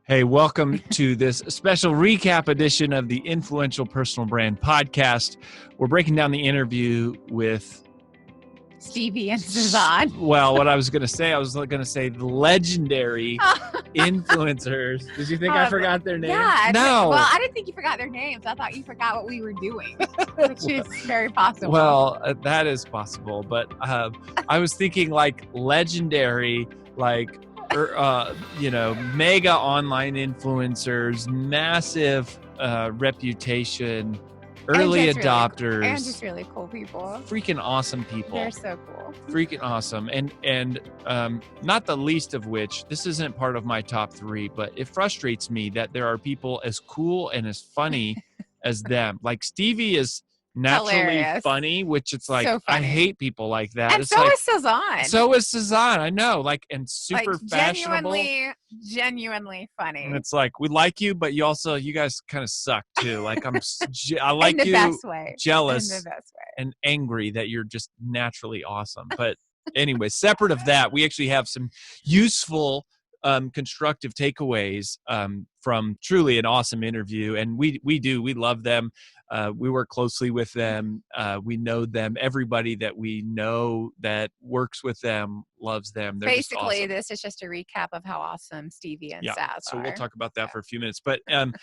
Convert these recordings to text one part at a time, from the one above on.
Hey, welcome to this special recap edition of the Influential Personal Brand Podcast. We're breaking down the interview with Stevie and Sazan. Well, what I was going to say the legendary influencers. Did you think I forgot their names? Yeah. No. Well, I didn't think you forgot their names. I thought you forgot what we were doing, which is very possible. Well, that is possible. But I was thinking like legendary, like, mega online influencers, massive reputation, early adopters, and just really cool people. Freaking awesome people. They're so cool. Freaking awesome. And not the least of which, this isn't part of my top 3, but it frustrates me that there are people as cool and as funny as them. Like Stevie is naturally hilarious. Funny, which it's like, so I hate people like that. And it's so like, is Sazan. So is Sazan, I know, like, and super fashionable. Genuinely funny. And it's like, we like you, but you guys kind of suck too. Like, I like you, best way. jealous In the best way. and angry that you're just naturally awesome. But anyway, separate of that, we actually have some useful, constructive takeaways from truly an awesome interview. And we love them. We work closely with them. We know them. Everybody that we know that works with them loves them. They're basically awesome. This is just a recap of how awesome Stevie and Saz are. So we'll talk about that for a few minutes. But in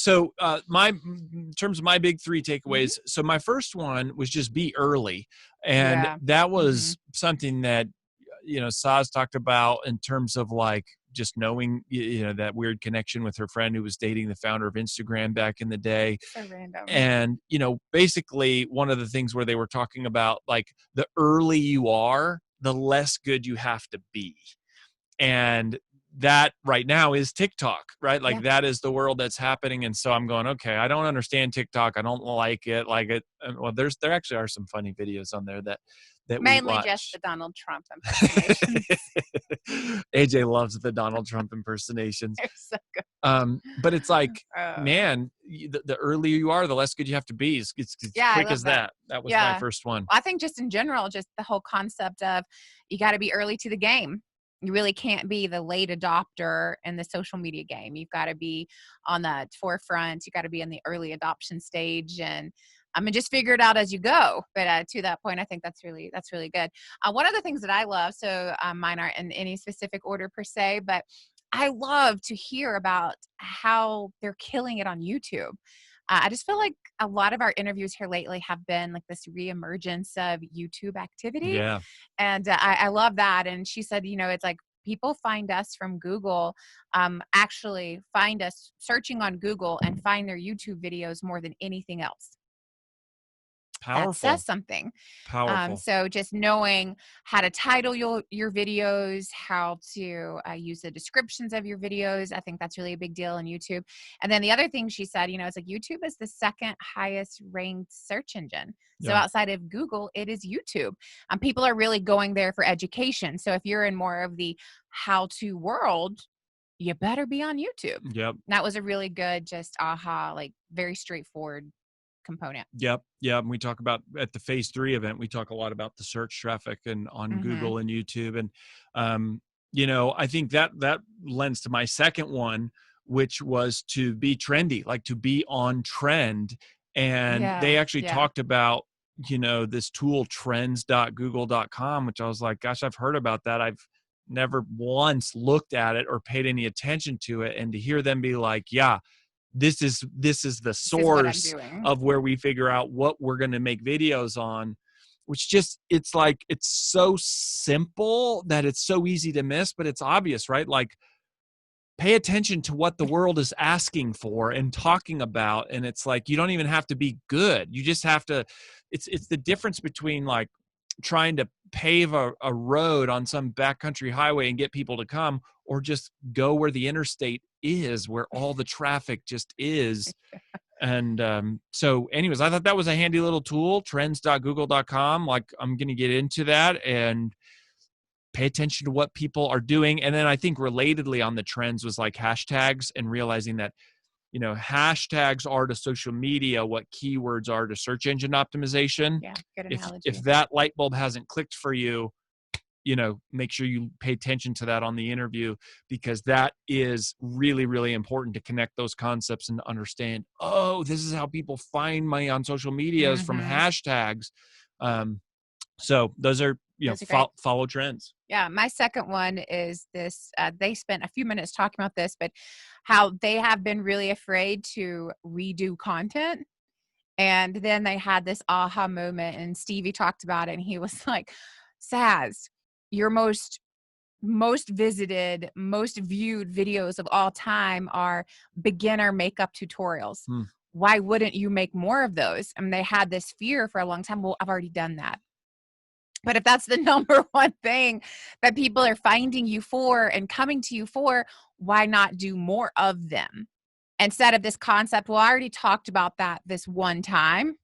terms of my big 3 takeaways, so my first one was just be early. And that was something that, Saz talked about in terms of like just knowing, that weird connection with her friend who was dating the founder of Instagram back in the day. So random. And, basically one of the things where they were talking about like the early you are, the less good you have to be. And that right now is TikTok, right? Like that is the world that's happening. And so I'm going, okay, I don't understand TikTok. I don't like it. Well, there actually are some funny videos on there that mainly just the Donald Trump impersonations. AJ loves the Donald Trump impersonations. They're so good. But it's like, man, the earlier you are, the less good you have to be. It's quick as that. That was my first one. I think just in general, just the whole concept of you got to be early to the game. You really can't be the late adopter in the social media game. You've got to be on the forefront. You got to be in the early adoption stage, and just figure it out as you go. But to that point, I think that's really good. One of the things that I love, so mine aren't in any specific order per se, but I love to hear about how they're killing it on YouTube. I just feel like a lot of our interviews here lately have been like this reemergence of YouTube activity. Yeah. And I love that. And she said, it's like people find us from Google, actually find us searching on Google and find their YouTube videos more than anything else. Powerful. That says something. Powerful. So just knowing how to title your videos, how to use the descriptions of your videos, I think that's really a big deal on YouTube. And then the other thing she said, it's like YouTube is the second highest ranked search engine. So outside of Google, it is YouTube. People are really going there for education. So if you're in more of the how-to world, you better be on YouTube. Yep. That was a really good, just like very straightforward component. Yep. And we talk about at the phase 3 event, we talk a lot about the search traffic and on Google and YouTube. And, I think that lends to my second one, which was to be trendy, like to be on trend. And they actually talked about, this tool trends.google.com, which I was like, gosh, I've heard about that. I've never once looked at it or paid any attention to it. And to hear them be like, this is the source of where we figure out what we're going to make videos on, which just, it's like, it's so simple that it's so easy to miss, but it's obvious, right? Like, pay attention to what the world is asking for and talking about. And it's like, you don't even have to be good. You just have to, it's the difference between like trying to pave a road on some backcountry highway and get people to come, or just go where the interstate is, where all the traffic just is. And so anyways, I thought that was a handy little tool, trends.google.com. Like, I'm going to get into that and pay attention to what people are doing. And then I think relatedly on the trends was like hashtags, and realizing that, hashtags are to social media what keywords are to search engine optimization. Yeah, good analogy. If that light bulb hasn't clicked for you, make sure you pay attention to that on the interview, because that is really, really important to connect those concepts and to understand, oh, this is how people find me on social media is from hashtags. So those are, follow trends. Yeah. My second one is this, they spent a few minutes talking about this, but how they have been really afraid to redo content. And then they had this aha moment, and Stevie talked about it, and he was like, Saz, your most visited, most viewed videos of all time are beginner makeup tutorials. Why wouldn't you make more of those? I mean, they had this fear for a long time. Well, I've already done that. But if that's the number one thing that people are finding you for and coming to you for, why not do more of them? Instead of this concept, well, I already talked about that this one time.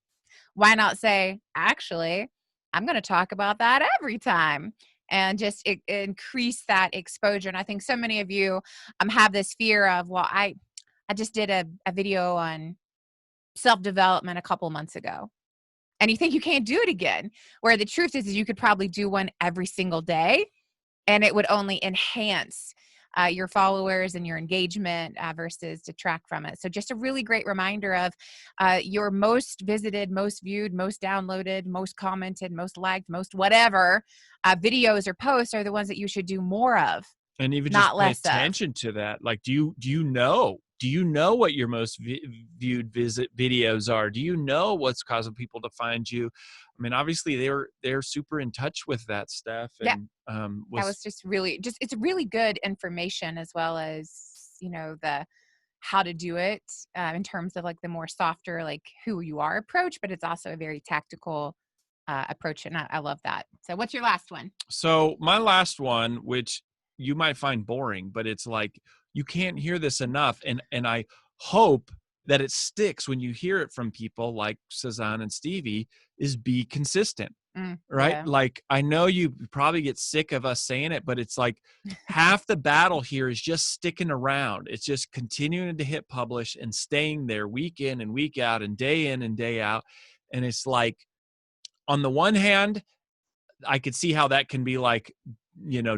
Why not say, actually, I'm going to talk about that every time, and just increase that exposure. And I think so many of you have this fear of, well, I just did a video on self-development a couple months ago, and you think you can't do it again, where the truth is you could probably do one every single day, and it would only enhance your followers and your engagement versus detract from it. So just a really great reminder of your most visited, most viewed, most downloaded, most commented, most liked, most whatever videos or posts are the ones that you should do more of. And even not just less pay attention to that. Like, do you know what your most viewed videos are? Do you know what's causing people to find you? I mean, obviously they're super in touch with that stuff. And that was just really, it's really good information, as well as, the how to do it in terms of like the more softer, like who you are approach, but it's also a very tactical approach. And I love that. So what's your last one? So my last one, which you might find boring, but it's like, you can't hear this enough. And I hope that it sticks when you hear it from people like Sazan and Stevie, is be consistent, right? Yeah. Like, I know you probably get sick of us saying it, but it's like half the battle here is just sticking around. It's just continuing to hit publish and staying there week in and week out and day in and day out. And it's like, on the one hand, I could see how that can be like,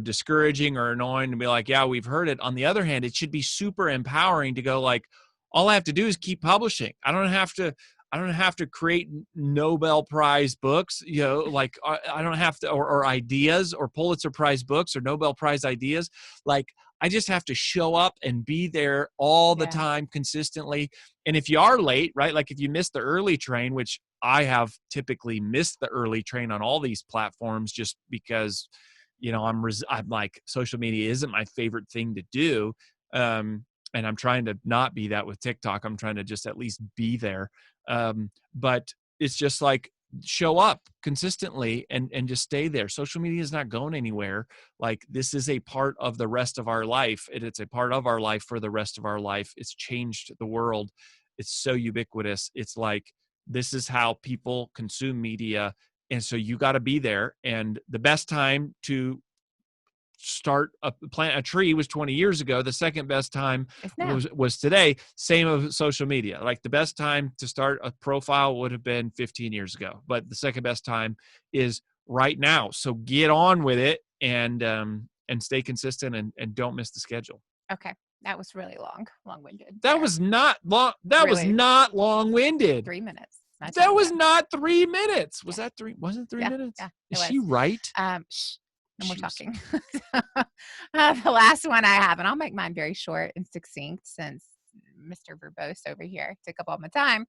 discouraging or annoying to be like, yeah, we've heard it. On the other hand, it should be super empowering to go like, all I have to do is keep publishing. I don't have to create Nobel Prize books, like I don't have to, or ideas or Pulitzer Prize books or Nobel Prize ideas. Like, I just have to show up and be there all the time consistently. And if you are late, right? Like if you missed the early train, which I have typically missed the early train on all these platforms, just because, I'm like, social media isn't my favorite thing to do. And I'm trying to not be that with TikTok. I'm trying to just at least be there. But it's just like, show up consistently and just stay there. Social media is not going anywhere. Like, this is a part of the rest of our life. It's a part of our life for the rest of our life. It's changed the world. It's so ubiquitous. It's like, this is how people consume media. And so you got to be there. And the best time to plant a tree was 20 years ago. The second best time was today. Same of social media. Like, the best time to start a profile would have been 15 years ago, but the second best time is right now. So get on with it and stay consistent and don't miss the schedule. Okay. That was really long-winded. That was not long. That really? Was not long-winded. 3 minutes. That was not 3 minutes. Was that three? Was it 3 minutes? Yeah, is she right? Shh. And we're talking. The last one I have, and I'll make mine very short and succinct since Mr. Verbose over here took up all my time.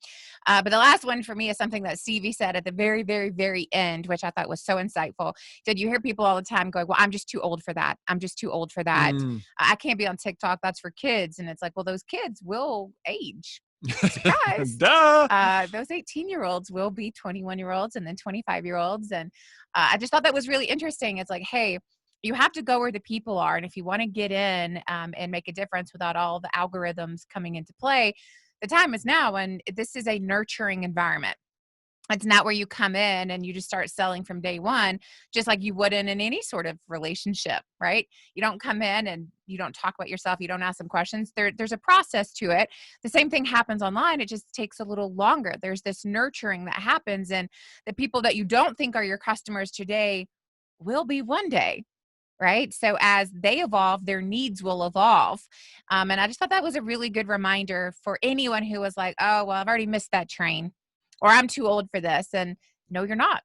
But the last one for me is something that Stevie said at the very, very, very end, which I thought was so insightful. He said, you hear people all the time going, well, I'm just too old for that. I'm just too old for that. I can't be on TikTok. That's for kids. And it's like, well, those kids will age. Surprise. Duh. Those 18-year-olds will be 21-year-olds and then 25-year-olds. And I just thought that was really interesting. It's like, hey, you have to go where the people are. And if you want to get in and make a difference without all the algorithms coming into play, the time is now. And this is a nurturing environment. It's not where you come in and you just start selling from day one, just like you would in any sort of relationship, right? You don't come in and you don't talk about yourself. You don't ask them questions. There's a process to it. The same thing happens online. It just takes a little longer. There's this nurturing that happens, and the people that you don't think are your customers today will be one day. right? So as they evolve, their needs will evolve. And I just thought that was a really good reminder for anyone who was like, oh, well, I've already missed that train, or I'm too old for this. And no, you're not.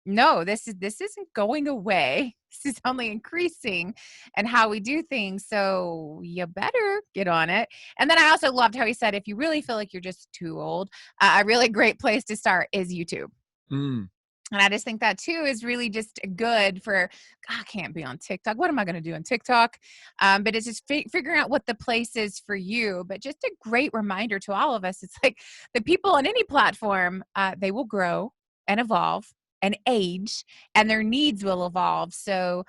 No, this isn't going away. This is only increasing and how we do things. So you better get on it. And then I also loved how he said, if you really feel like you're just too old, a really great place to start is YouTube. Mm. And I just think that too is really just good for, I can't be on TikTok. What am I going to do on TikTok? But it's just figuring out what the place is for you. But just a great reminder to all of us. It's like the people on any platform, they will grow and evolve and age, and their needs will evolve. So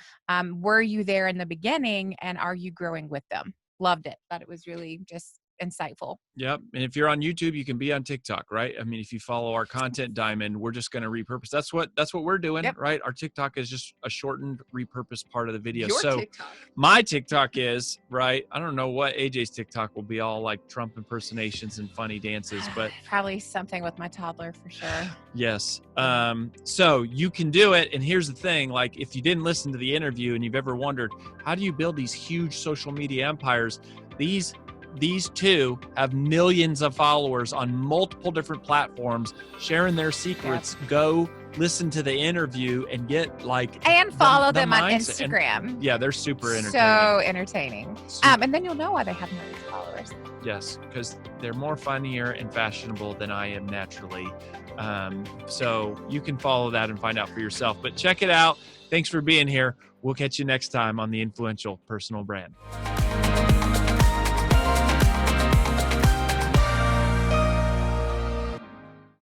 were you there in the beginning, and are you growing with them? Loved it. Thought it was really just insightful. Yep. And if you're on YouTube, you can be on TikTok, right? I mean, if you follow our content diamond, we're just going to repurpose. That's what we're doing, Yep. right? Our TikTok is just a shortened, repurposed part of the video. Your so TikTok. My TikTok is, right, I don't know what AJ's TikTok will be, all like Trump impersonations and funny dances, but probably something with my toddler for sure. Yes. So you can do it. And here's the thing, like if you didn't listen to the interview and you've ever wondered, how do you build these huge social media empires? These two have millions of followers on multiple different platforms sharing their secrets. Yep. Go listen to the interview and get and follow them on mindset. Instagram. And, yeah, they're super entertaining. So entertaining. And then you'll know why they have millions of followers. Yes, because they're more funnier and fashionable than I am naturally. So you can follow that and find out for yourself. But check it out. Thanks for being here. We'll catch you next time on The Influential Personal Brand.